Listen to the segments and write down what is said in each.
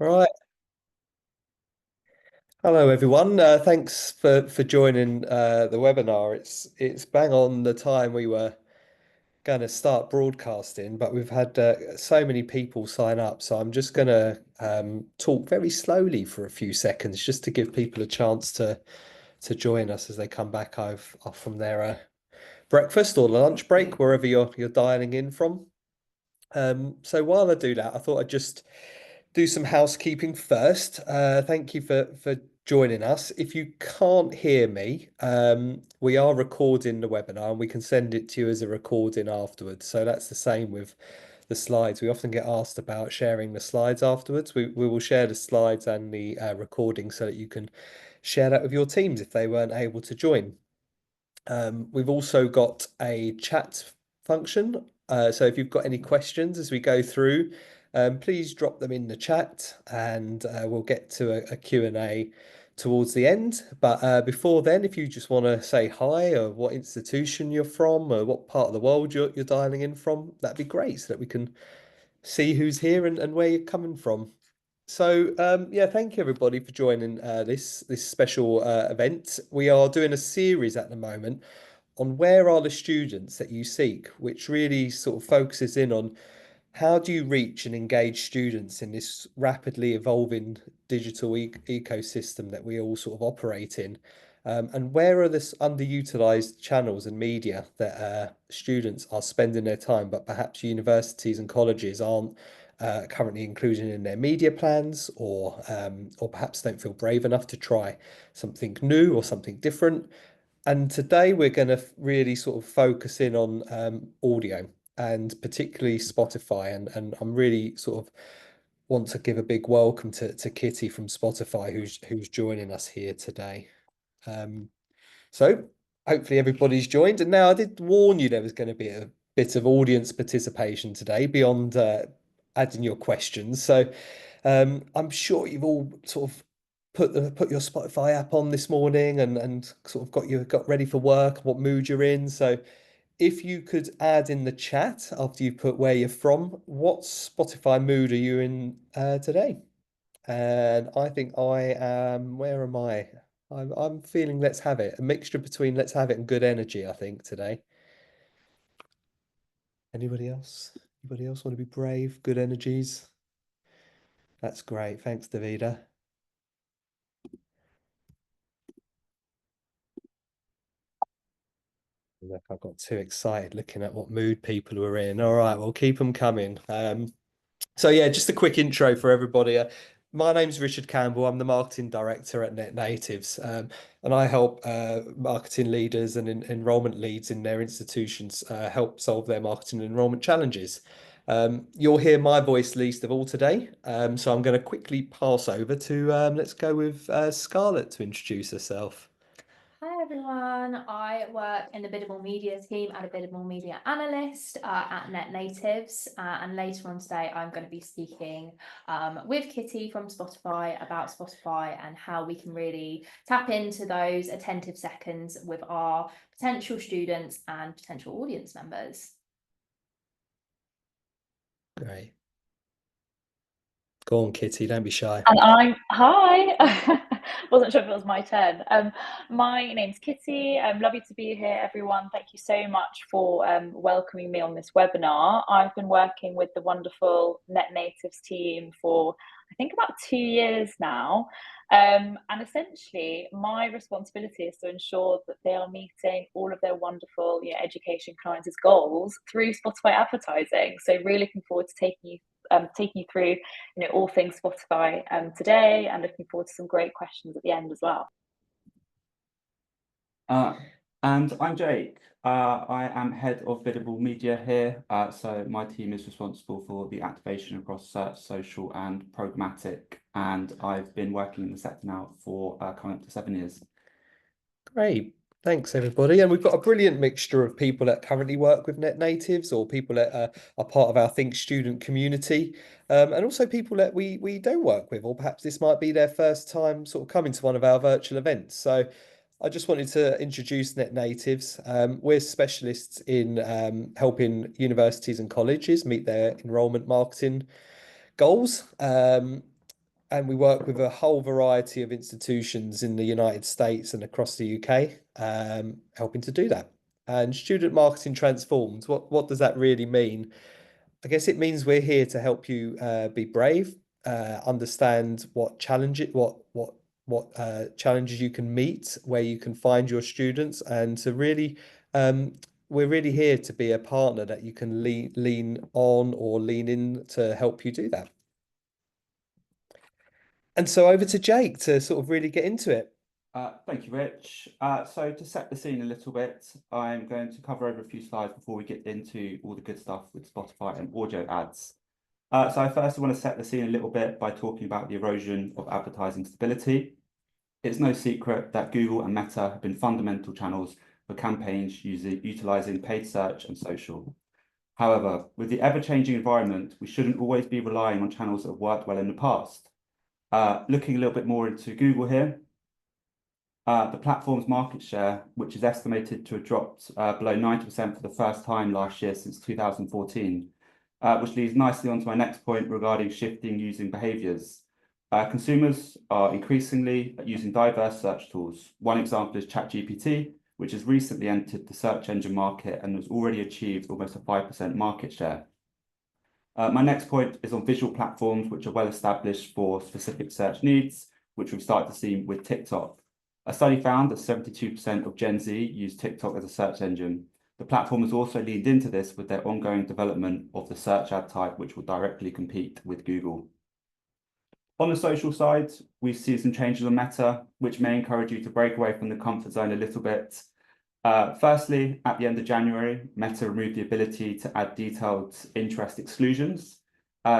Right. Hello, everyone. Thanks for joining the webinar. It's bang on the time we were going to start broadcasting, but we've had so many people sign up, so I'm just going to talk very slowly for a few seconds, just to give people a chance to join us as they come back off from their breakfast or lunch break, wherever you're dialing in from. So while I do that, I thought I'd just do some housekeeping first. Thank you for joining us. If you can't hear me, we are recording the webinar and we can send it to you as a recording afterwards. So that's the same with the slides. We often get asked about sharing the slides afterwards. We will share the slides and the recording so that you can share that with your teams if they weren't able to join. We've also got a chat function. So if you've got any questions as we go through, please drop them in the chat and we'll get to a Q&A towards the end. But before then, if you just want to say hi or what institution you're from or what part of the world you're dialing in from, that'd be great so that we can see who's here and where you're coming from. So yeah, thank you everybody for joining this special event. We are doing a series at the moment on where are the students that you seek, which really sort of focuses in on how do you reach and engage students in this rapidly evolving digital ecosystem that we all sort of operate in? And where are this underutilized channels and media that students are spending their time, but perhaps universities and colleges aren't currently including in their media plans, or perhaps don't feel brave enough to try something new or something different. And today we're going to really sort of focus in on audio and particularly Spotify. And I'm really sort of want to give a big welcome to Kitty from Spotify, who's joining us here today. Um, so hopefully everybody's joined. And now I did warn you there was going to be a bit of audience participation today beyond adding your questions. So I'm sure you've all sort of put your Spotify app on this morning and sort of got ready for work, what mood you're in. So if you could add in the chat after you put where you're from, what Spotify mood are you in today? And I think I am, where am I? I'm feeling let's have it. A mixture between let's have it and good energy, I think, today. Anybody else? Anybody else want to be brave? Good energies? That's great. Thanks, Davida. Look, I got too excited looking at what mood people were in. All right, we'll keep them coming. So yeah, just a quick intro for everybody. My name's Richard Campbell. I'm the marketing director at Net Natives, and I help marketing leaders and enrollment leads in their institutions help solve their marketing and enrollment challenges. You'll hear my voice least of all today, so I'm going to quickly pass over to let's go with Scarlett to introduce herself. Hi everyone, I work in the biddable media team and a biddable media analyst at Net Natives, and later on today I'm going to be speaking with Kitty from Spotify about Spotify and how we can really tap into those attentive seconds with our potential students and potential audience members. Great. Go on, Kitty, don't be shy. And hi. Wasn't sure if it was my turn. My name's Kitty. Lovely to be here, everyone. Thank you so much for welcoming me on this webinar. I've been working with the wonderful Net Natives team for, I think, about 2 years now. And essentially, my responsibility is to ensure that they are meeting all of their wonderful education clients' goals through Spotify advertising. So really looking forward to taking you through all things Spotify today, and looking forward to some great questions at the end as well. And I'm Jake. I am head of biddable media here. So my team is responsible for the activation across search, social, and programmatic. And I've been working in the sector now for coming up to 7 years. Great. Thanks, everybody. And we've got a brilliant mixture of people that currently work with Net Natives or people that are part of our Think student community, and also people that we don't work with, or perhaps this might be their first time sort of coming to one of our virtual events. So I just wanted to introduce Net Natives. We're specialists in helping universities and colleges meet their enrollment marketing goals. and we work with a whole variety of institutions in the United States and across the UK, helping to do that. And student marketing transformed, what does that really mean? I guess it means we're here to help you be brave, understand what challenges you can meet, where you can find your students, and to really we're really here to be a partner that you can lean on or lean in to help you do that. And so over to Jake to sort of really get into it. Thank you, Rich. So to set the scene a little bit, I'm going to cover over a few slides before we get into all the good stuff with Spotify and audio ads. So I first want to set the scene a little bit by talking about the erosion of advertising stability. It's no secret that Google and Meta have been fundamental channels for campaigns utilizing paid search and social. However, with the ever-changing environment, we shouldn't always be relying on channels that have worked well in the past. Looking a little bit more into Google here, the platform's market share, which is estimated to have dropped below 90% for the first time last year since 2014, which leads nicely onto my next point regarding shifting using behaviors. Consumers are increasingly using diverse search tools. One example is ChatGPT, which has recently entered the search engine market and has already achieved almost a 5% market share. My next point is on visual platforms, which are well established for specific search needs, which we've started to see with TikTok. A study found that 72% of Gen Z use TikTok as a search engine. The platform has also leaned into this with their ongoing development of the search ad type, which will directly compete with Google. On the social side, we see some changes on Meta, which may encourage you to break away from the comfort zone a little bit. Firstly, at the end of January, Meta removed the ability to add detailed interest exclusions.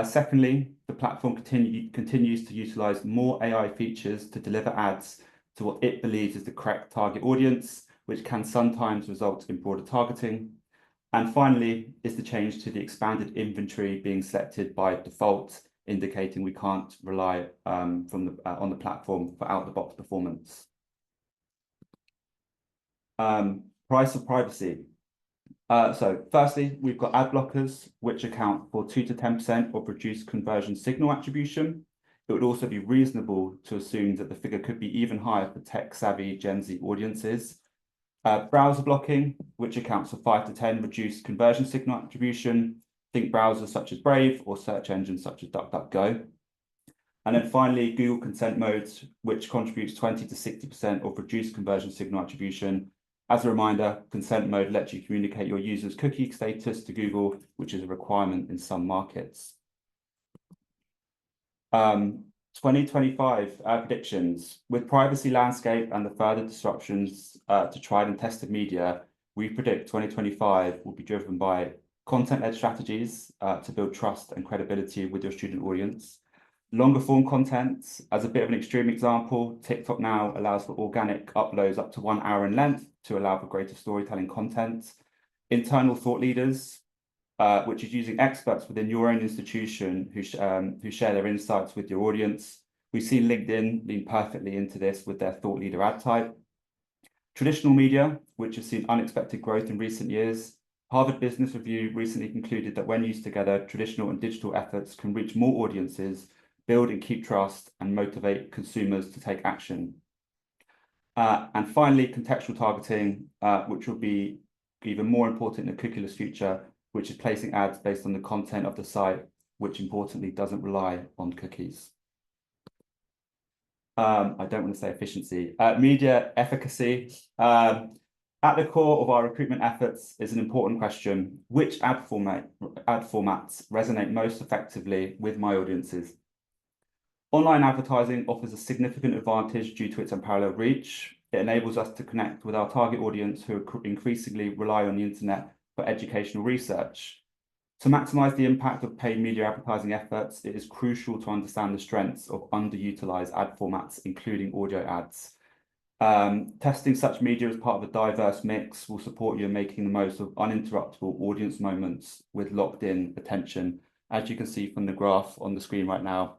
Secondly, the platform continues to utilize more AI features to deliver ads to what it believes is the correct target audience, which can sometimes result in broader targeting. And finally, is the change to the expanded inventory being selected by default, indicating we can't rely on the platform for out-the-box performance. Price of privacy. So firstly, we've got ad blockers, which account for 2 to 10% of reduced conversion signal attribution. It would also be reasonable to assume that the figure could be even higher for tech-savvy Gen Z audiences. Browser blocking, which accounts for 5 to 10 reduced conversion signal attribution. Think browsers such as Brave or search engines such as DuckDuckGo. And then finally, Google consent modes, which contributes 20 to 60% of reduced conversion signal attribution. As a reminder, consent mode lets you communicate your user's cookie status to Google, which is a requirement in some markets. 2025 predictions. With privacy landscape and the further disruptions to tried and tested media, we predict 2025 will be driven by content-led strategies to build trust and credibility with your student audience. Longer form content, as a bit of an extreme example, TikTok now allows for organic uploads up to 1 hour in length to allow for greater storytelling content. Internal thought leaders, which is using experts within your own institution who share their insights with your audience. We've seen LinkedIn lean perfectly into this with their thought leader ad type. Traditional media, which has seen unexpected growth in recent years. Harvard Business Review recently concluded that when used together, traditional and digital efforts can reach more audiences, build and keep trust, and motivate consumers to take action. And finally, contextual targeting, which will be even more important in the cookieless future, which is placing ads based on the content of the site, which importantly doesn't rely on cookies. I don't want to say efficiency. Media efficacy. At the core of our recruitment efforts is an important question: which ad formats resonate most effectively with my audiences? Online advertising offers a significant advantage due to its unparalleled reach. It enables us to connect with our target audience who increasingly rely on the internet for educational research. To maximize the impact of paid media advertising efforts, it is crucial to understand the strengths of underutilized ad formats, including audio ads. Testing such media as part of a diverse mix will support you in making the most of uninterruptible audience moments with locked-in attention. As you can see from the graph on the screen right now,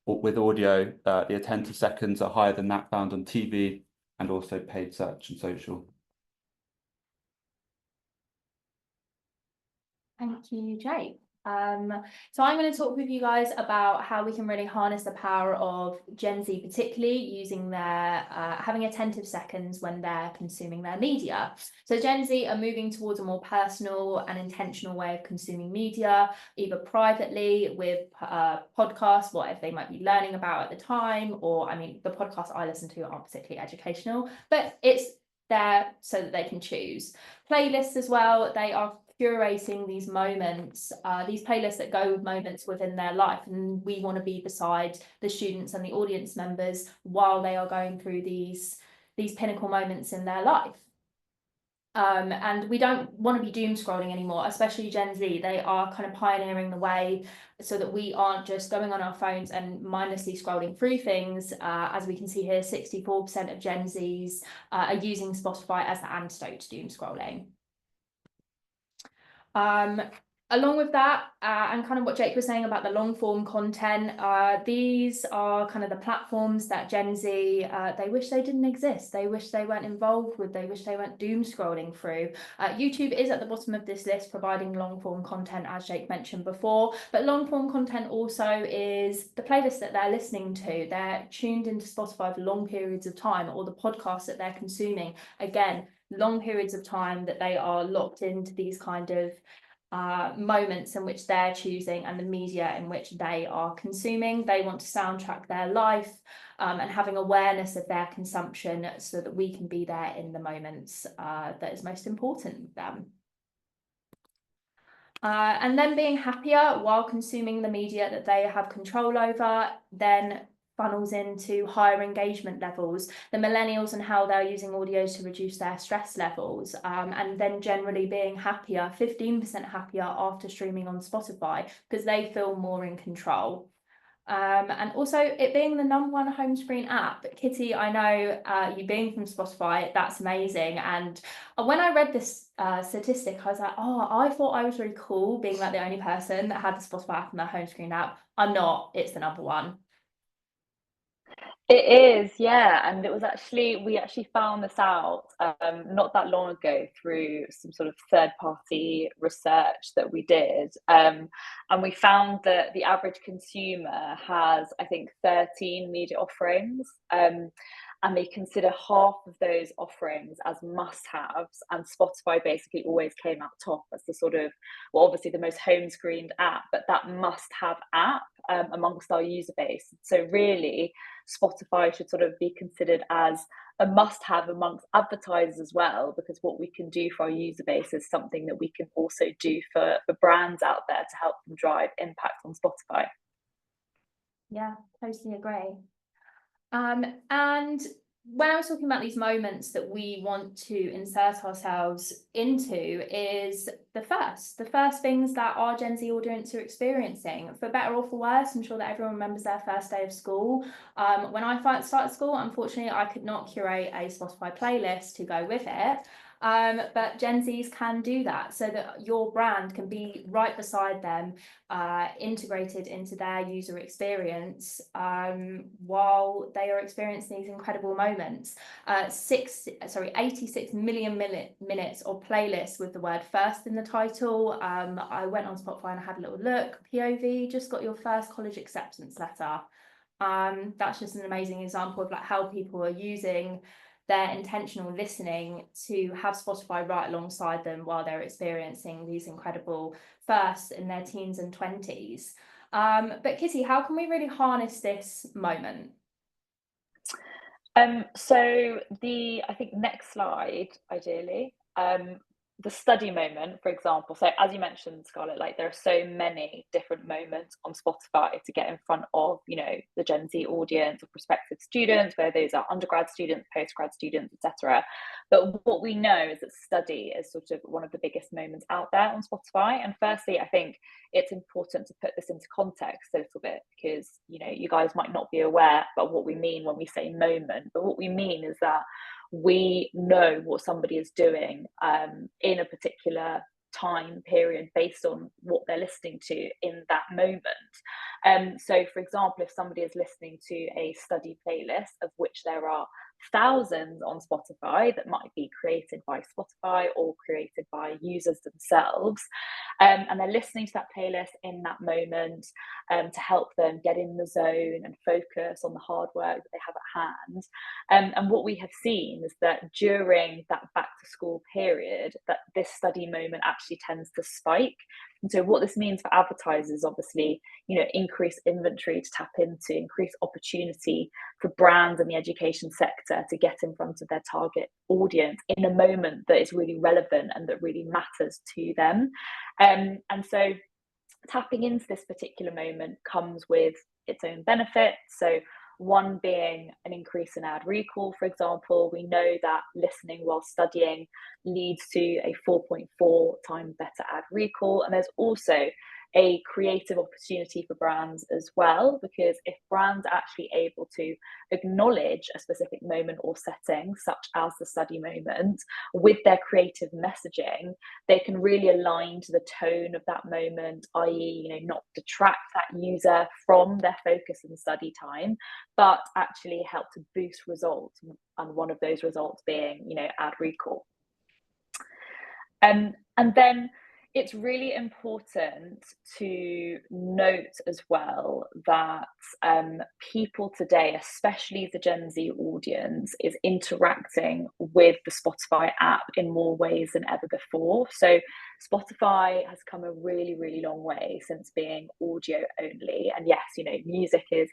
with audio, the attentive seconds are higher than that found on TV and also paid search and social. Thank you, Jake. So I'm going to talk with you guys about how we can really harness the power of Gen Z, particularly using their having attentive seconds when they're consuming their media. So Gen Z are moving towards a more personal and intentional way of consuming media, either privately with podcasts, whatever they might be learning about at the time, or I mean, the podcasts I listen to aren't particularly educational, but it's there so that they can choose. Playlists as well, they are curating these moments, these playlists that go with moments within their life, and we want to be beside the students and the audience members while they are going through these pinnacle moments in their life. And we don't want to be doom scrolling anymore, especially Gen Z. They are kind of pioneering the way so that we aren't just going on our phones and mindlessly scrolling through things. As we can see here, 64% of Gen Zs are using Spotify as the antidote to doom scrolling. Along with that, and kind of what Jake was saying about the long form content, these are kind of the platforms that Gen Z, they wish they didn't exist. They wish they weren't involved with, they wish they weren't doom scrolling through. YouTube is at the bottom of this list, providing long form content, as Jake mentioned before, but long form content also is the playlist that they're listening to. They're tuned into Spotify for long periods of time, or the podcasts that they're consuming. Again, long periods of time that they are locked into these kind of moments in which they're choosing and the media in which they are consuming. They want to soundtrack their life and having awareness of their consumption so that we can be there in the moments that is most important with them. And then being happier while consuming the media that they have control over, then funnels into higher engagement levels, the millennials and how they're using audios to reduce their stress levels, and then generally being happier, 15% happier after streaming on Spotify because they feel more in control. And also it being the #1 home screen app. Kitty, I know you being from Spotify, that's amazing. And when I read this statistic, I was like, oh, I thought I was really cool being like the only person that had the Spotify app on their home screen app. I'm not, it's the #1. It is, yeah, and it was we actually found this out not that long ago through some sort of third-party research that we did, and we found that the average consumer has, I think, 13 media offerings, and they consider half of those offerings as must-haves, and Spotify basically always came out top as the sort of, well, obviously the most home-screened app, but that must-have app amongst our user base. So really, Spotify should sort of be considered as a must-have amongst advertisers as well, because what we can do for our user base is something that we can also do for brands out there to help them drive impact on Spotify. Yeah, totally agree. And when I was talking about these moments that we want to insert ourselves into is the first things that our Gen Z audience are experiencing, for better or for worse. I'm sure that everyone remembers their first day of school. When I first started school, unfortunately, I could not curate a Spotify playlist to go with it. But Gen Zs can do that so that your brand can be right beside them, integrated into their user experience while they are experiencing these incredible moments. 86 million minutes of playlists with the word first in the title. I went on Spotify and I had a little look. POV, just got your first college acceptance letter. That's just an amazing example of like how people are using their intentional listening to have Spotify right alongside them while they're experiencing these incredible firsts in their teens and 20s. But Kitty, how can we really harness this moment? So I think next slide, ideally, the study moment, for example. So as you mentioned, Scarlett, like there are so many different moments on Spotify to get in front of, you know, the Gen Z audience or prospective students, whether those are undergrad students, postgrad students, etc. But what we know is that study is sort of one of the biggest moments out there on Spotify. And firstly, I think it's important to put this into context a little bit because, you know, you guys might not be aware about what we mean when we say moment, but what we mean is that we know what somebody is doing in a particular time period based on what they're listening to in that moment. So for example, if somebody is listening to a study playlist of which there are thousands on Spotify that might be created by Spotify or created by users themselves. And they're listening to that playlist in that moment to help them get in the zone and focus on the hard work that they have at hand. And what we have seen is that during that back to school period, that this study moment actually tends to spike. And so what this means for advertisers, obviously, increase inventory to tap into, increase opportunity for brands in the education sector to get in front of their target audience in a moment that is really relevant and that really matters to them. And so tapping into this particular moment comes with its own benefits. So one being an increase in ad recall, for example. We know that listening while studying leads to a 4.4 times better ad recall. And there's also a creative opportunity for brands as well, because if brands are actually able to acknowledge a specific moment or setting, such as the study moment, with their creative messaging, they can really align to the tone of that moment, i.e., not detract that user from their focus and study time, but actually help to boost results. And one of those results being, ad recall. And then it's really important to note as well that people today, especially the Gen Z audience, is interacting with the Spotify app in more ways than ever before. So Spotify has come a really, really long way since being audio only. And yes, music is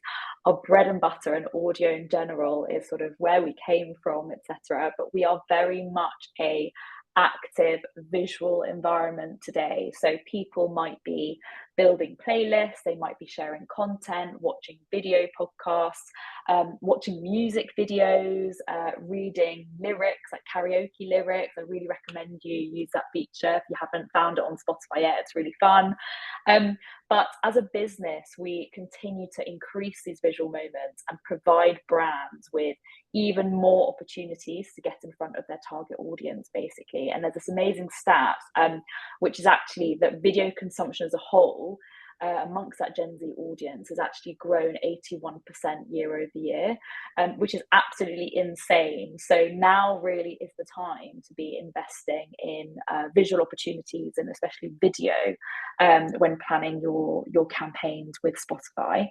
our bread and butter, and audio in general is sort of where we came from, etc. But we are very much a active visual environment today. So people might be building playlists, they might be sharing content, watching video podcasts, watching music videos, reading lyrics, like karaoke lyrics. I really recommend you use that feature if you haven't found it on Spotify yet. It's really fun. But as a business, we continue to increase these visual moments and provide brands with even more opportunities to get in front of their target audience, basically. And there's this amazing stat, which is actually that video consumption as a whole amongst that Gen Z audience has actually grown 81% year over year, which is absolutely insane. So now really is the time to be investing in visual opportunities, and especially video, when planning your campaigns with Spotify.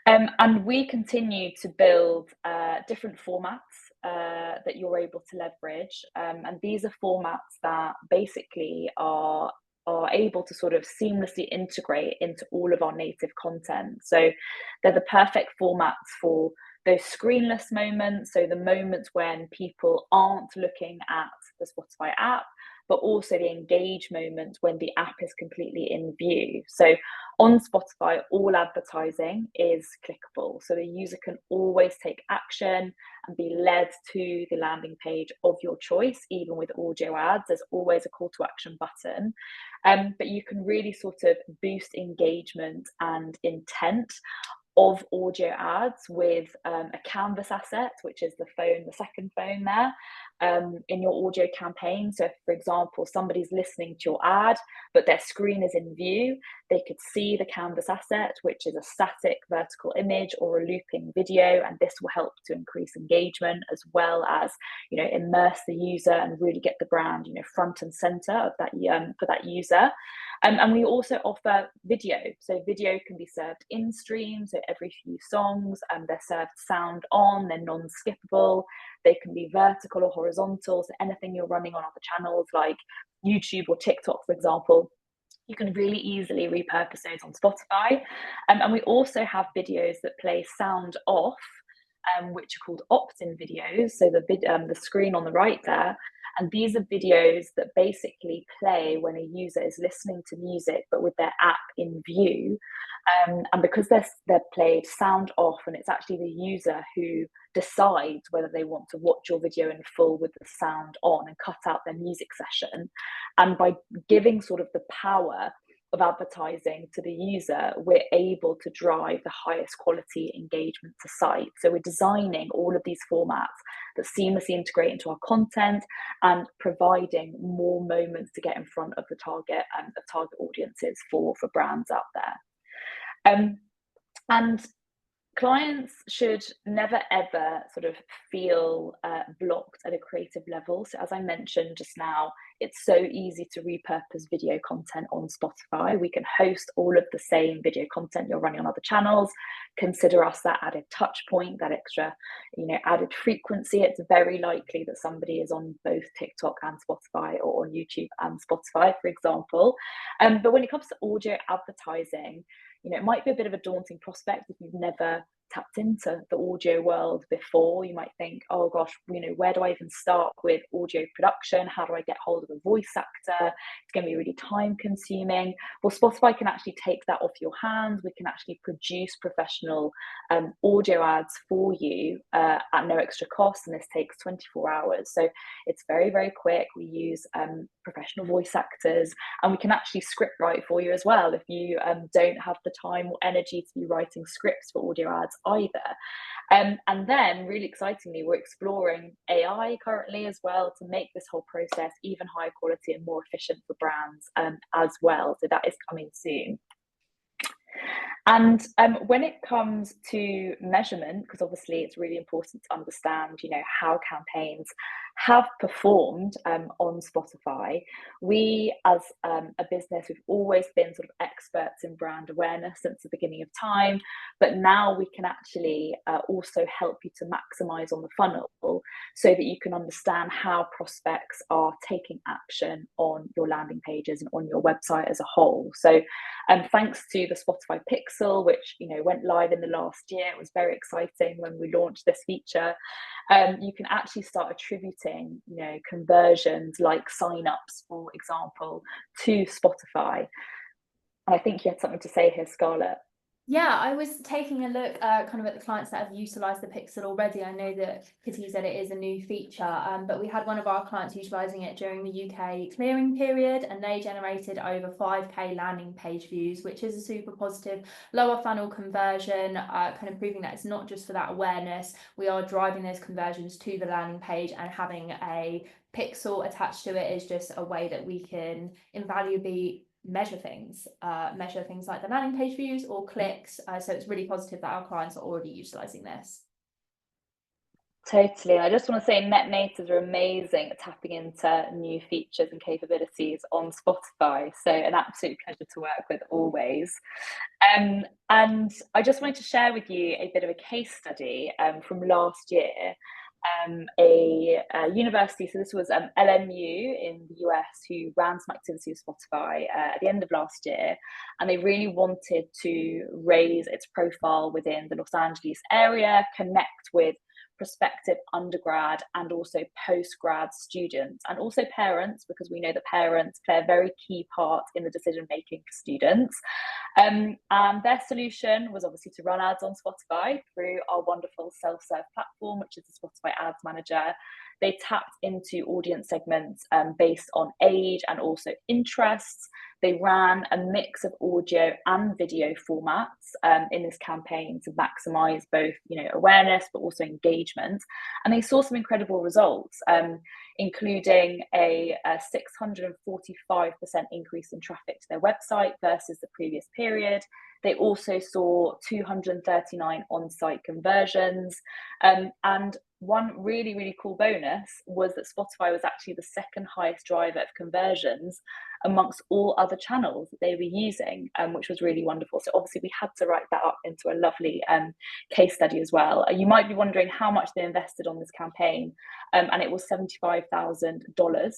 And we continue to build different formats that you're able to leverage. And these are formats that basically are able to sort of seamlessly integrate into all of our native content. So they're the perfect formats for those screenless moments, so the moments when people aren't looking at the Spotify app, but also the engage moments when the app is completely in view. So on Spotify, all advertising is clickable. So the user can always take action and be led to the landing page of your choice. Even with audio ads, there's always a call to action button. But you can really sort of boost engagement and intent of audio ads with a canvas asset, which is the second phone there, in your audio campaign. So if, for example, somebody's listening to your ad, but their screen is in view, they could see the canvas asset, which is a static vertical image or a looping video, and this will help to increase engagement as well as, immerse the user and really get the brand, front and center of that for that user. And we also offer video. So video can be served in stream, so every few songs, they're served sound on, they're non-skippable. They can be vertical or horizontal, so anything you're running on other channels like YouTube or TikTok, for example, you can really easily repurpose those on Spotify. And we also have videos that play sound off, which are called opt-in videos. So the screen on the right there, and these are videos that basically play when a user is listening to music, but with their app in view. And because they're played sound off, and it's actually the user who decides whether they want to watch your video in full with the sound on and cut out their music session. And by giving sort of the power of advertising to the user, we're able to drive the highest quality engagement to site. So we're designing all of these formats that seamlessly integrate into our content and providing more moments to get in front of the target audiences for brands out there. And Clients should never ever sort of feel blocked at a creative level. So as I mentioned just now, it's so easy to repurpose video content on Spotify. We can host all of the same video content you're running on other channels. Consider us that added touch point, that extra, added frequency. It's very likely that somebody is on both TikTok and Spotify, or on YouTube and Spotify, for example. But when it comes to audio advertising, it might be a bit of a daunting prospect if you've never tapped into the audio world before. You might think, oh gosh, where do I even start with audio production? How do I get hold of a voice actor? It's going to be really time consuming. Well, Spotify can actually take that off your hands. We can actually produce professional audio ads for you at no extra cost, and this takes 24 hours. So it's very, very quick. We use professional voice actors, and we can actually script write for you as well if you don't have the time or energy to be writing scripts for audio ads either. And then really excitingly, we're exploring AI currently as well to make this whole process even higher quality and more efficient for brands as well. So that is coming soon. And when it comes to measurement, because obviously it's really important to understand, how campaigns have performed on Spotify, we as a business, we've always been sort of experts in brand awareness since the beginning of time, but now we can actually also help you to maximize on the funnel so that you can understand how prospects are taking action on your landing pages and on your website as a whole. So thanks to the Spotify Pixel, which went live in the last year, it was very exciting when we launched this feature. You can actually start attributing, conversions like signups, for example, to Spotify. And I think you had something to say here, Scarlett. Yeah, I was taking a look kind of at the clients that have utilised the Pixel already. I know that Kitty said it is a new feature, but we had one of our clients utilising it during the UK clearing period, and they generated over 5k landing page views, which is a super positive lower funnel conversion, kind of proving that it's not just for that awareness. We are driving those conversions to the landing page, and having a Pixel attached to it is just a way that we can invaluably measure things like the landing page views or clicks. So it's really positive that our clients are already utilizing this. Totally. I just want to say net natives are amazing at tapping into new features and capabilities on Spotify. So an absolute pleasure to work with always. And I just wanted to share with you a bit of a case study from last year. A university, so this was LMU in the US, who ran some activity with Spotify at the end of last year, and they really wanted to raise its profile within the Los Angeles area, connect with prospective undergrad and also postgrad students, and also parents, because we know that parents play a very key part in the decision making for students. And their solution was obviously to run ads on Spotify through our wonderful self-serve platform, which is the Spotify Ads Manager. They tapped into audience segments based on age and also interests. They ran a mix of audio and video formats in this campaign to maximize both, awareness but also engagement. And they saw some incredible results, including a 645% increase in traffic to their website versus the previous period. They also saw 239 on-site conversions. And one really, really cool bonus was that Spotify was actually the second highest driver of conversions amongst all other channels that they were using, which was really wonderful. So obviously we had to write that up into a lovely case study as well. You might be wondering how much they invested on this campaign, and it was $75,000.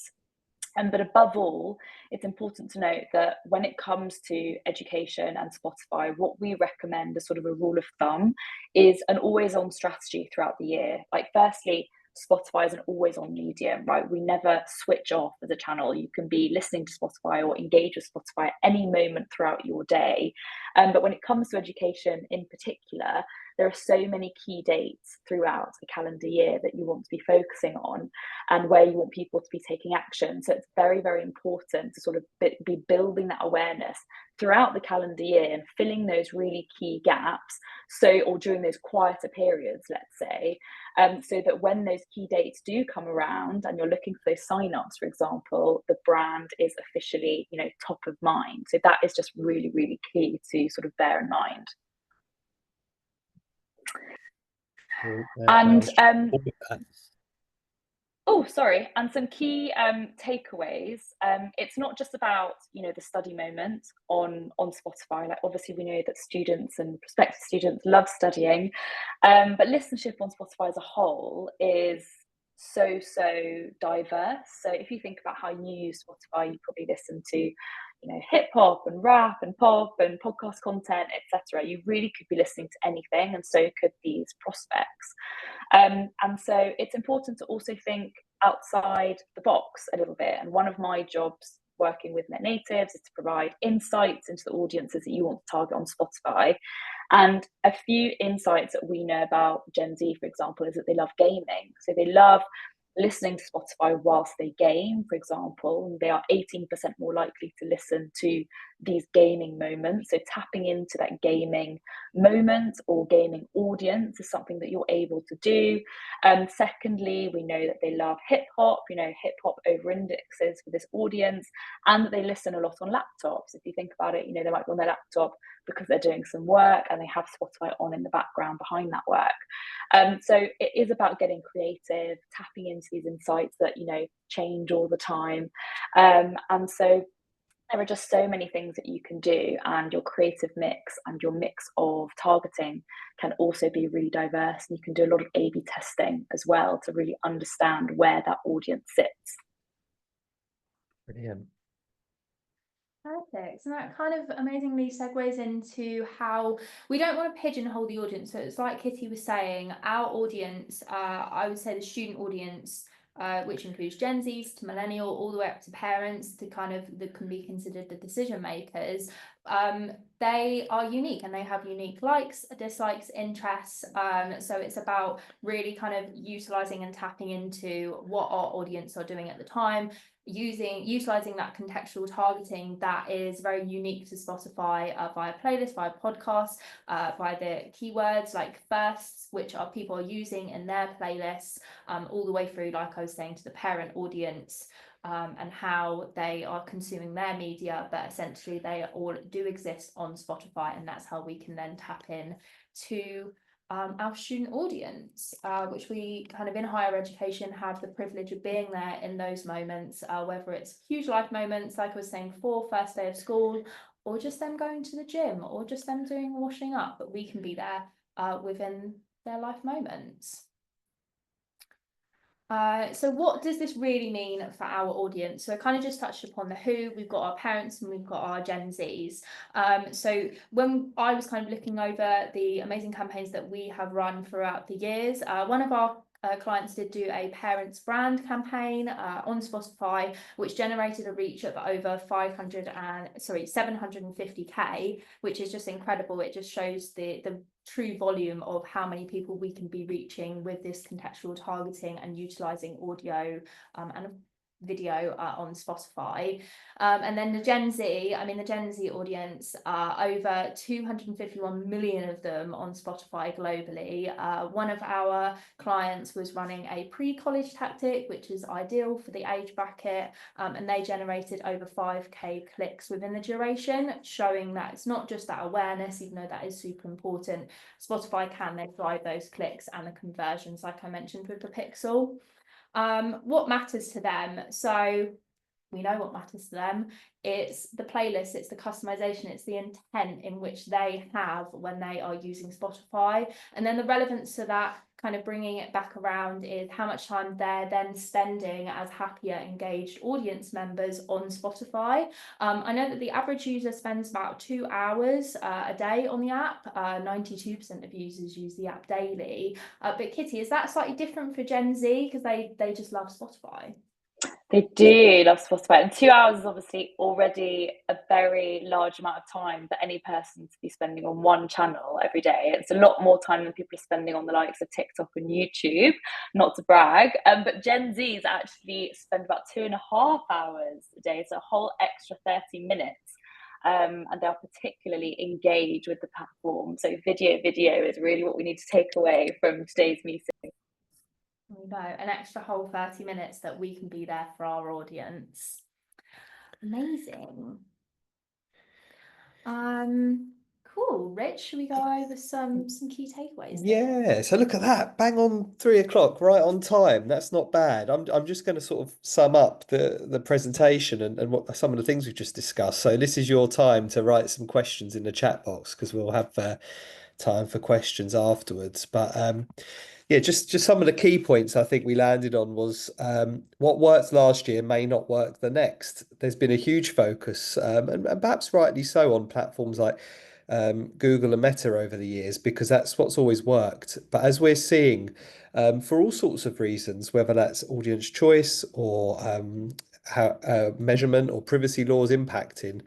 But above all, it's important to note that when it comes to education and Spotify, what we recommend as sort of a rule of thumb is an always-on strategy throughout the year. Like, firstly, Spotify is an always-on medium, right? We never switch off as a channel. You can be listening to Spotify or engage with Spotify at any moment throughout your day. But when it comes to education in particular, there are so many key dates throughout a calendar year that you want to be focusing on and where you want people to be taking action. So it's very, very important to sort of be building that awareness throughout the calendar year and filling those really key gaps. So, or during those quieter periods, let's say, so that when those key dates do come around and you're looking for those signups, for example, the brand is officially, top of mind. So that is just really, really key to sort of bear in mind. And all of that. oh, sorry. And some key takeaways. It's not just about, you know, the study moment on Spotify. Like, obviously, we know that students and prospective students love studying, but listenership on Spotify as a whole is so diverse. So if you think about how you use Spotify, you probably listen to, you know, hip hop and rap and pop and podcast content, etc. You really could be listening to anything, and so could these prospects. And so it's important to also think outside the box a little bit. And one of my jobs working with net natives is to provide insights into the audiences that you want to target on Spotify. And a few insights that we know about Gen Z, for example, is that they love gaming. So they love listening to Spotify whilst they game, for example, and they are 18% more likely to listen to these gaming moments. So tapping into that gaming moment or gaming audience is something that you're able to do. Secondly, we know that they love hip hop. You know, hip hop over indexes for this audience, and that they listen a lot on laptops. If you think about it, you know, they might be on their laptop because they're doing some work and they have Spotify on in the background behind that work. So it is about getting creative, tapping into these insights that, you know, change all the time. And so there are just so many things that you can do, and your creative mix and your mix of targeting can also be really diverse. And you can do a lot of A/B testing as well to really understand where that audience sits. Brilliant. Perfect. And that kind of amazingly segues into how we don't want to pigeonhole the audience. So it's like Kitty was saying, our audience, I would say the student audience, which includes Gen Zs to millennial, all the way up to parents, to kind of that can be considered the decision makers. They are unique and they have unique likes, dislikes, interests. So it's about really kind of utilizing and tapping into what our audience are doing at the time, utilizing that contextual targeting that is very unique to Spotify, via playlists, via podcasts, via the keywords like firsts, which are people are using in their playlists, all the way through, like I was saying, to the parent audience, and how they are consuming their media, but essentially they all do exist on Spotify, and that's how we can then tap in to our student audience, which we kind of in higher education have the privilege of being there in those moments, whether it's huge life moments, like I was saying, for first day of school, or just them going to the gym, or just them doing washing up, but we can be there within their life moments. So what does this really mean for our audience? So I kind of just touched upon the who, we've got our parents and we've got our Gen Zs. So when I was kind of looking over the amazing campaigns that we have run throughout the years, one of our clients did do a parents brand campaign on Spotify, which generated a reach of over 750k, which is just incredible. It just shows the true volume of how many people we can be reaching with this contextual targeting and utilizing audio and video on Spotify. And then the Gen Z, I mean, the Gen Z audience, over 251 million of them on Spotify globally. One of our clients was running a pre-college tactic, which is ideal for the age bracket, and they generated over 5k clicks within the duration, showing that it's not just that awareness, even though that is super important. Spotify can then drive those clicks and the conversions, like I mentioned with the pixel. What matters to them? So we know what matters to them. It's the playlist, it's the customization, it's the intent in which they have when they are using Spotify. And then the relevance to that, kind of bringing it back around, is how much time they're then spending as happier, engaged audience members on Spotify. I know that the average user spends about 2 hours a day on the app. 92% of users use the app daily. But Kitty, is that slightly different for Gen Z because they just love Spotify? They do love Spotify, and 2 hours is obviously already a very large amount of time for any person to be spending on one channel every day. It's a lot more time than people are spending on the likes of TikTok and YouTube, not to brag. But Gen Zs actually spend about 2.5 hours a day, so a whole extra 30 minutes. And they're particularly engaged with the platform. So video is really what we need to take away from today's meeting. We know, an extra whole 30 minutes that we can be there for our audience. Amazing. Cool. Rich, should we go over some key takeaways there? Yeah, so look at that, bang on 3 o'clock, right on time. That's not bad. I'm just going to sort of sum up the presentation and what some of the things we've just discussed. So this is your time to write some questions in the chat box because we'll have time for questions afterwards. But yeah, just some of the key points I think we landed on was what worked last year may not work the next. There's been a huge focus, and perhaps rightly so, on platforms like Google and Meta over the years because that's what's always worked. But as we're seeing, for all sorts of reasons, whether that's audience choice or how measurement or privacy laws impacting,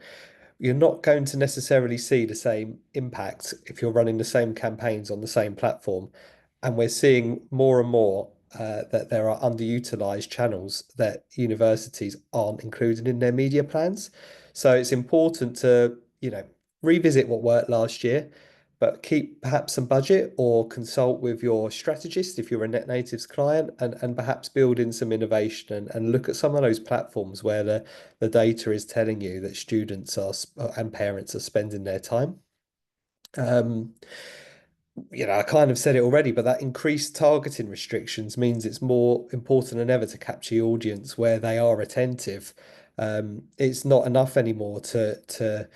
you're not going to necessarily see the same impact if you're running the same campaigns on the same platform. And we're seeing more and more that there are underutilized channels that universities aren't included in their media plans. So it's important to, revisit what worked last year, but keep perhaps some budget or consult with your strategist if you're a NetNatives client and perhaps build in some innovation and look at some of those platforms where the data is telling you that students are and parents are spending their time. I kind of said it already, but that increased targeting restrictions means it's more important than ever to capture the audience where they are attentive. It's not enough anymore to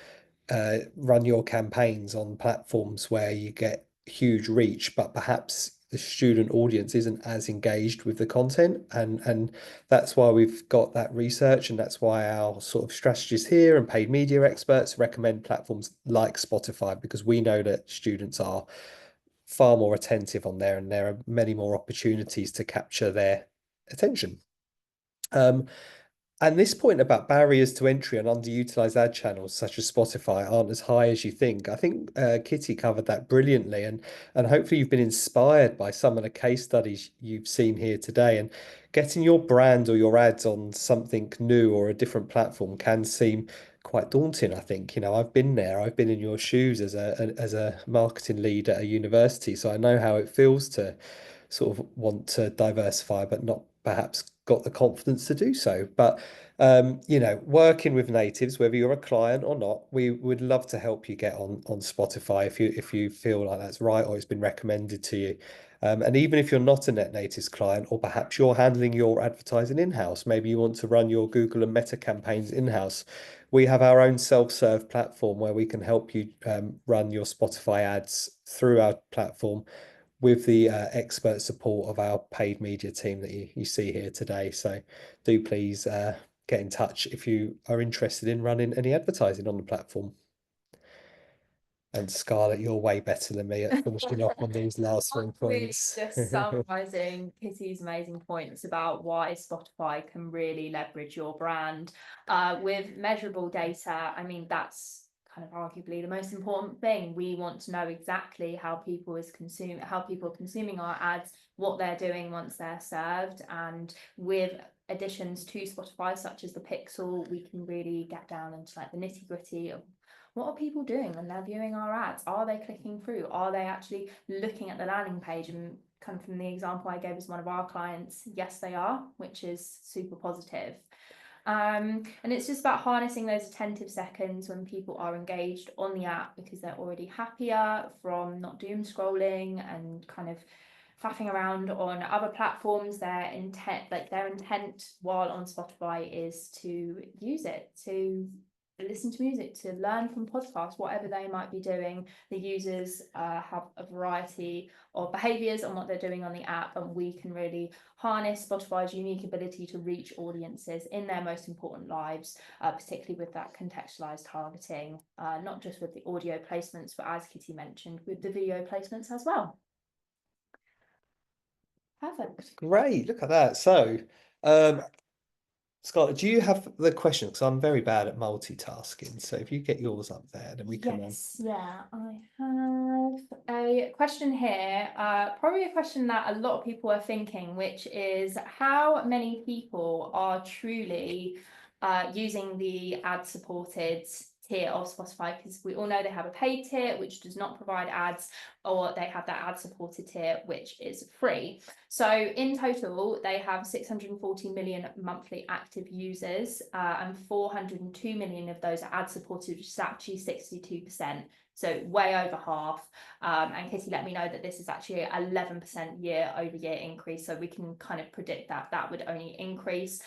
run your campaigns on platforms where you get huge reach, but perhaps the student audience isn't as engaged with the content. And that's why we've got that research, and that's why our sort of strategists here and paid media experts recommend platforms like Spotify, because we know that students are far more attentive on there and there are many more opportunities to capture their attention. And this point about barriers to entry on underutilized ad channels such as Spotify aren't as high as you think. I think Kitty covered that brilliantly, and hopefully you've been inspired by some of the case studies you've seen here today. And getting your brand or your ads on something new or a different platform can seem quite daunting, I think. I've been there. I've been in your shoes as a marketing lead at a university, so I know how it feels to sort of want to diversify, but not perhaps got the confidence to do so. But working with natives, whether you're a client or not, we would love to help you get on Spotify if you feel like that's right or it's been recommended to you. And even if you're not a NetNatives client, or perhaps you're handling your advertising in-house, maybe you want to run your Google and Meta campaigns in-house, we have our own self-serve platform where we can help you run your Spotify ads through our platform with the expert support of our paid media team that you see here today. So do please get in touch if you are interested in running any advertising on the platform. And Scarlett, you're way better than me at finishing off on these last 3 points. Really just summarising Kitty's amazing points about why Spotify can really leverage your brand with measurable data. I mean, that's kind of arguably the most important thing. We want to know exactly how people are consuming our ads, what they're doing once they're served, and with additions to Spotify such as the Pixel, we can really get down into like the nitty-gritty of what are people doing when they're viewing our ads? Are they clicking through? Are they actually looking at the landing page? And kind of from the example I gave as one of our clients, yes, they are, which is super positive. And it's just about harnessing those attentive seconds when people are engaged on the app because they're already happier from not doom scrolling and kind of faffing around on other platforms. Their intent while on Spotify is to use it to listen to music, to learn from podcasts, whatever they might be doing. The users have a variety of behaviors on what they're doing on the app, and we can really harness Spotify's unique ability to reach audiences in their most important lives, particularly with that contextualized targeting, not just with the audio placements, but as Kitty mentioned, with the video placements as well. Perfect. Great, look at that. So Scott, do you have the question? Because I'm very bad at multitasking. So if you get yours up there, then we can. Yes, yeah, I have a question here. Probably a question that a lot of people are thinking, which is how many people are truly using the ad-supported tier of Spotify, because we all know they have a paid tier which does not provide ads, or they have that ad supported tier which is free. So in total they have 640 million monthly active users, and 402 million of those are ad supported, which is actually 62%, so way over half. And Kitty let me know that this is actually 11% year-over-year increase, so we can kind of predict that that would only increase.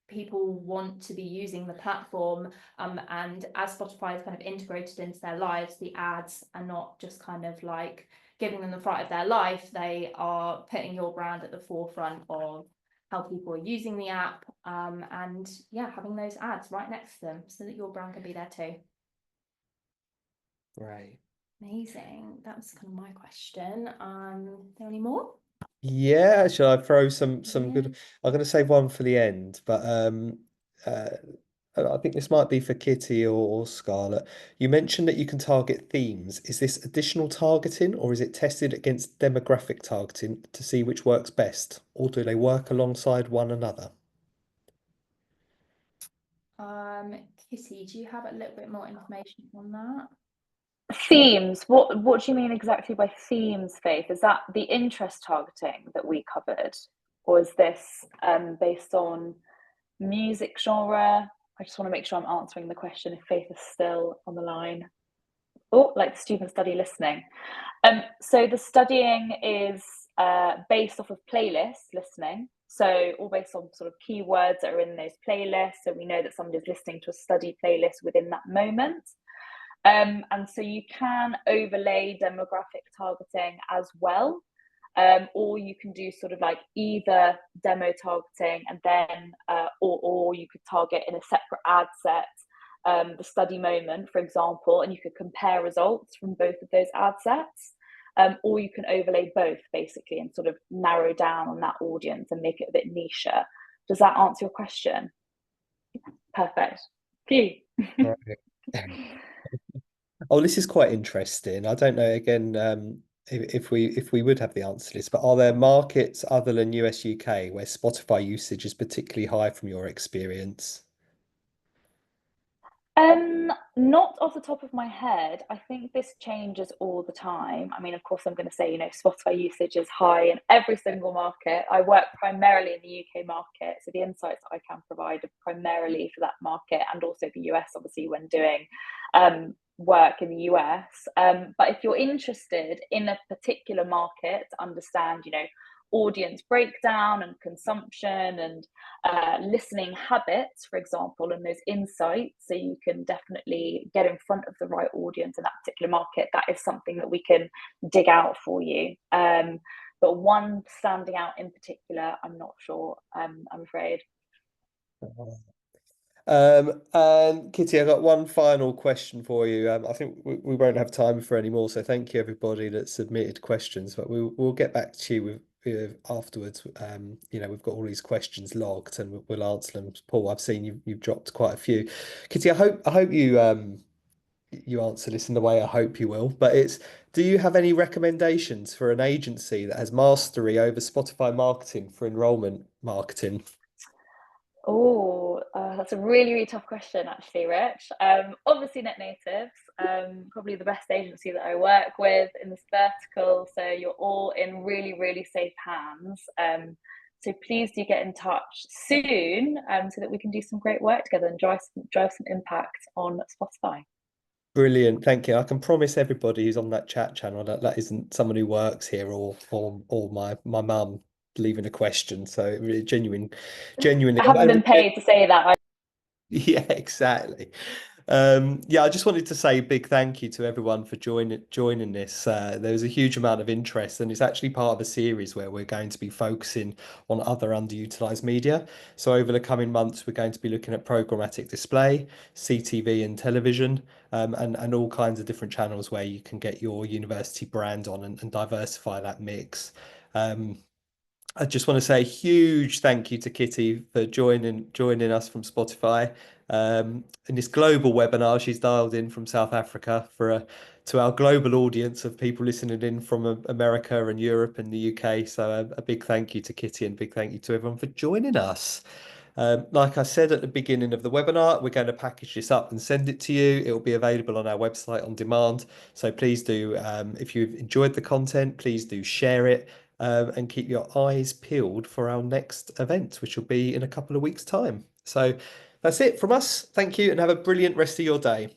People want to be using the platform, and as Spotify is kind of integrated into their lives, the ads are not just kind of like giving them the fright of their life. They are putting your brand at the forefront of how people are using the app, and yeah, having those ads right next to them so that your brand can be there too. Right. Amazing. That was kind of my question. There any more? Yeah, shall I throw some good? Yeah. I'm going to save one for the end, but uh, I think this might be for Kitty or Scarlett. You mentioned that you can target themes. Is this additional targeting, or is it tested against demographic targeting to see which works best, or do they work alongside one another? Kitty, do you have a little bit more information on that? Themes. What do you mean exactly by themes, Faith? Is that the interest targeting that we covered, or is this based on music genre? I just want to make sure I'm answering the question if Faith is still on the line. Oh, like the student study listening. So the studying is based off of playlist listening. So all based on sort of keywords that are in those playlists. So we know that somebody's listening to a study playlist within that moment. And so you can overlay demographic targeting as well. Or you can do sort of like either demo targeting and then, or you could target in a separate ad set, the study moment, for example, and you could compare results from both of those ad sets. Or you can overlay both basically and sort of narrow down on that audience and make it a bit niche. Does that answer your question? Perfect. Phew. Right. Oh, this is quite interesting. I don't know again if we would have the answer to this, but are there markets other than US, UK where Spotify usage is particularly high from your experience? Not off the top of my head. I think this changes all the time. I mean, of course, I'm going to say, you know, Spotify usage is high in every single market. I work primarily in the UK market, so the insights that I can provide are primarily for that market, and also the US, obviously, when doing work in the US. But if you're interested in a particular market to understand, you know, audience breakdown and consumption and listening habits, for example, and those insights, so you can definitely get in front of the right audience in that particular market, that is something that we can dig out for you. But one standing out in particular, I'm not sure, I'm afraid. And Kitty, I got one final question for you. I think we won't have time for any more, so thank you everybody that submitted questions, but we'll get back to you with afterwards. You know, we've got all these questions logged and we'll answer them. Paul, I've seen you've dropped quite a few. Kitty, I hope you answer this in the way I hope you will, but do you have any recommendations for an agency that has mastery over Spotify marketing for enrollment marketing? Oh, that's a really, really tough question, actually, Rich. Obviously, Net Natives, probably the best agency that I work with in this vertical. So you're all in really, really safe hands. So please do get in touch soon, so that we can do some great work together and drive some impact on Spotify. Brilliant, thank you. I can promise everybody who's on that chat channel that that isn't someone who works here or my mum leaving a question. So really genuinely. I haven't been paid to say that. Yeah, exactly. Yeah, I just wanted to say a big thank you to everyone for joining this. There was a huge amount of interest, and it's actually part of a series where we're going to be focusing on other underutilized media. So over the coming months, we're going to be looking at programmatic display, CTV and television, and all kinds of different channels where you can get your university brand on and diversify that mix. I just want to say a huge thank you to Kitty for joining us from Spotify in this global webinar. She's dialed in from South Africa to our global audience of people listening in from America and Europe and the UK. So a big thank you to Kitty and big thank you to everyone for joining us. Like I said at the beginning of the webinar, we're going to package this up and send it to you. It will be available on our website on demand. So please do, if you've enjoyed the content, please do share it, and keep your eyes peeled for our next event, which will be in a couple of weeks' time. So that's it from us. Thank you and have a brilliant rest of your day.